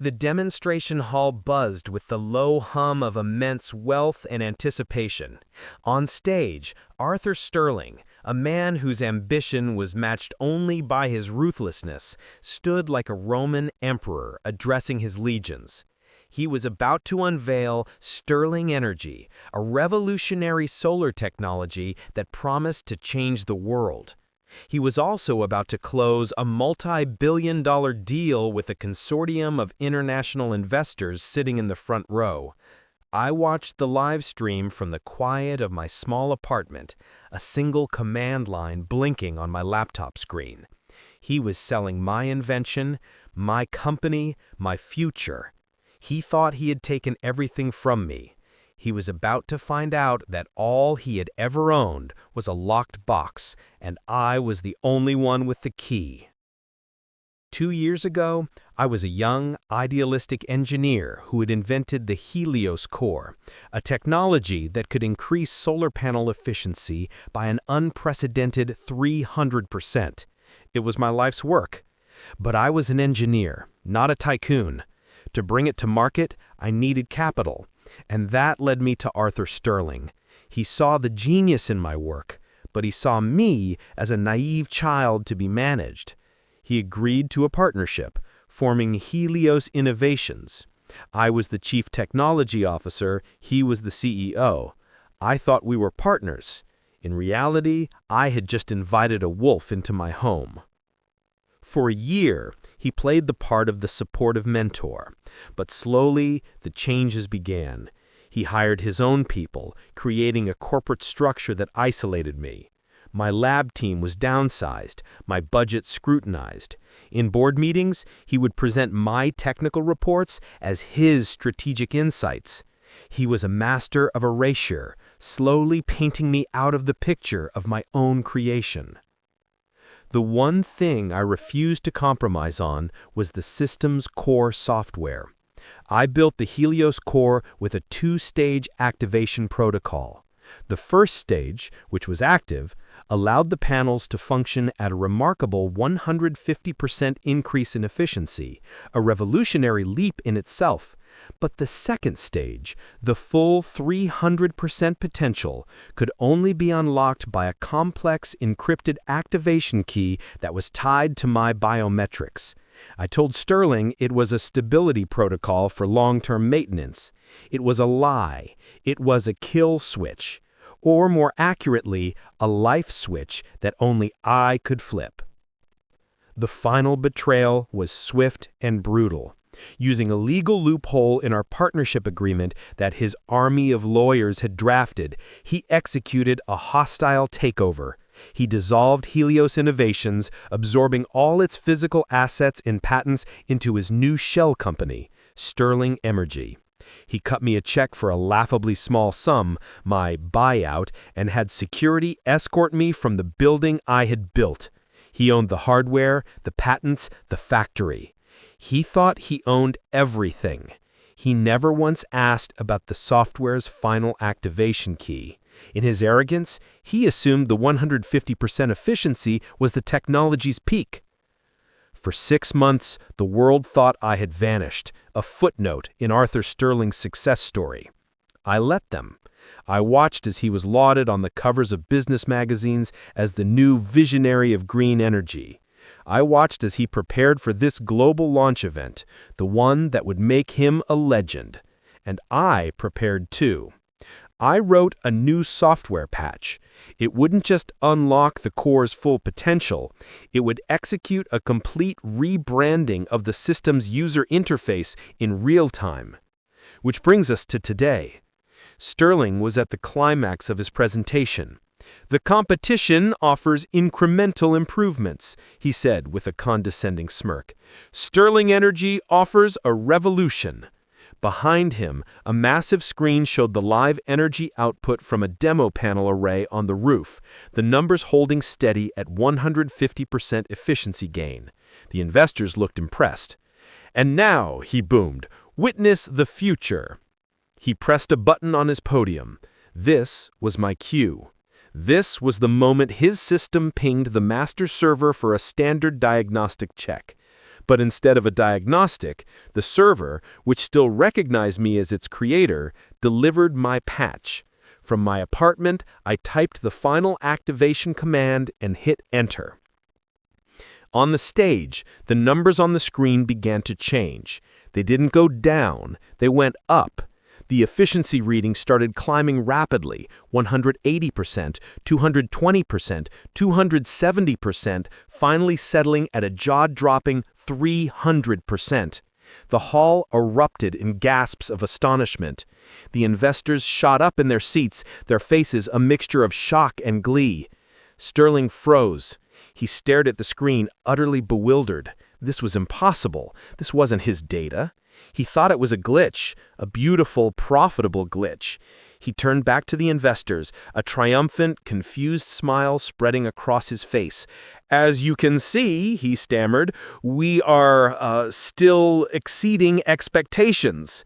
The demonstration hall buzzed with the low hum of immense wealth and anticipation. On stage, Arthur Sterling, a man whose ambition was matched only by his ruthlessness, stood like a Roman emperor addressing his legions. He was about to unveil Sterling Energy, a revolutionary solar technology that promised to change the world. He was also about to close a multi-billion-dollar deal with a consortium of international investors sitting in the front row. I watched the live stream from the quiet of my small apartment, a single command line blinking on my laptop screen. He was selling my invention, my company, my future. He thought he had taken everything from me. He was about to find out that all he had ever owned was a locked box, and I was the only one with the key. 2 years ago, I was a young, idealistic engineer who had invented the Helios core, a technology that could increase solar panel efficiency by an unprecedented 300%. It was my life's work. But I was an engineer, not a tycoon. To bring it to market, I needed capital. And that led me to Arthur Sterling. He saw the genius in my work, but he saw me as a naive child to be managed. He agreed to a partnership, forming Helios Innovations. I was the chief technology officer, he was the CEO. I thought we were partners. In reality, I had just invited a wolf into my home. For a year, he played the part of the supportive mentor, but slowly the changes began. He hired his own people, creating a corporate structure that isolated me. My lab team was downsized, my budget scrutinized. In board meetings, he would present my technical reports as his strategic insights. He was a master of erasure, slowly painting me out of the picture of my own creation. The one thing I refused to compromise on was the system's core software. I built the Helios core with a 2-stage activation protocol. The first stage, which was active, allowed the panels to function at a remarkable 150% increase in efficiency, a revolutionary leap in itself. But the second stage, the full 300% potential, could only be unlocked by a complex encrypted activation key that was tied to my biometrics. I told Sterling it was a stability protocol for long-term maintenance. It was a lie. It was a kill switch. Or more accurately, a life switch that only I could flip. The final betrayal was swift and brutal. Using a legal loophole in our partnership agreement that his army of lawyers had drafted, he executed a hostile takeover. He dissolved Helios Innovations, absorbing all its physical assets and patents into his new shell company, Sterling Energy. He cut me a check for a laughably small sum, my buyout, and had security escort me from the building I had built. He owned the hardware, the patents, the factory. He thought he owned everything. He never once asked about the software's final activation key. In his arrogance, he assumed the 150% efficiency was the technology's peak. For 6 months, the world thought I had vanished, a footnote in Arthur Sterling's success story. I let them. I watched as he was lauded on the covers of business magazines as the new visionary of green energy. I watched as he prepared for this global launch event, the one that would make him a legend. And I prepared too. I wrote a new software patch. It wouldn't just unlock the core's full potential, it would execute a complete rebranding of the system's user interface in real time. Which brings us to today. Sterling was at the climax of his presentation. "The competition offers incremental improvements," he said with a condescending smirk. "Sterling Energy offers a revolution." Behind him, a massive screen showed the live energy output from a demo panel array on the roof, the numbers holding steady at 150% efficiency gain. The investors looked impressed. "And now," he boomed, "witness the future." He pressed a button on his podium. This was my cue. This was the moment his system pinged the master server for a standard diagnostic check. But instead of a diagnostic, the server, which still recognized me as its creator, delivered my patch. From my apartment, I typed the final activation command and hit enter. On the stage, the numbers on the screen began to change. They didn't go down, they went up. The efficiency reading started climbing rapidly, 180%, 220%, 270%, finally settling at a jaw-dropping 300%. The hall erupted in gasps of astonishment. The investors shot up in their seats, their faces a mixture of shock and glee. Sterling froze. He stared at the screen, utterly bewildered. This was impossible. This wasn't his data. He thought it was a glitch, a beautiful, profitable glitch. He turned back to the investors, a triumphant, confused smile spreading across his face. "As you can see," he stammered, "we are still exceeding expectations."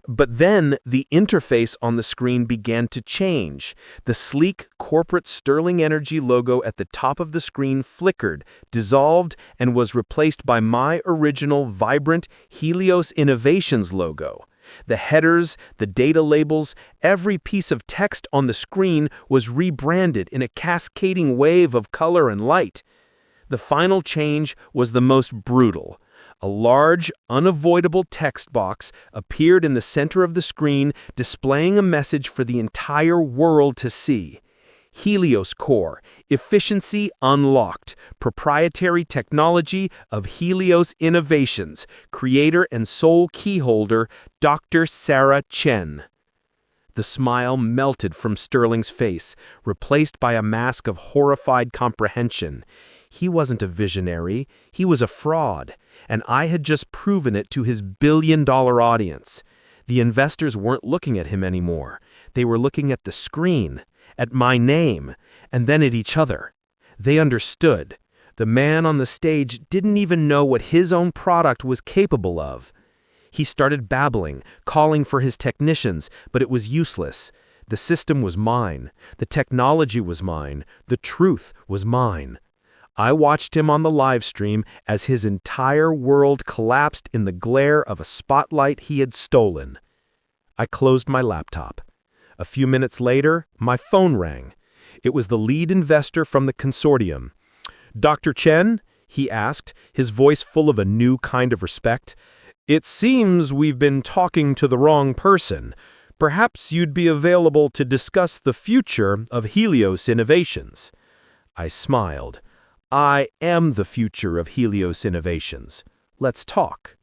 But then the interface on the screen began to change. The sleek corporate Sterling Energy logo at the top of the screen flickered, dissolved, and was replaced by my original vibrant Helios Innovations logo. The headers, the data labels, every piece of text on the screen was rebranded in a cascading wave of color and light. The final change was the most brutal. A large, unavoidable text box appeared in the center of the screen, displaying a message for the entire world to see. Helios Core, efficiency unlocked, proprietary technology of Helios Innovations, creator and sole keyholder, Dr. Sarah Chen. The smile melted from Sterling's face, replaced by a mask of horrified comprehension. He wasn't a visionary, he was a fraud, and I had just proven it to his billion-dollar audience. The investors weren't looking at him anymore. They were looking at the screen, at my name, and then at each other. They understood. The man on the stage didn't even know what his own product was capable of. He started babbling, calling for his technicians, but it was useless. The system was mine. The technology was mine. The truth was mine. I watched him on the live stream as his entire world collapsed in the glare of a spotlight he had stolen. I closed my laptop. A few minutes later, my phone rang. It was the lead investor from the consortium. "Dr. Chen?" he asked, his voice full of a new kind of respect. "It seems we've been talking to the wrong person. Perhaps you'd be available to discuss the future of Helios Innovations." I smiled. "I am the future of Helios Innovations. Let's talk."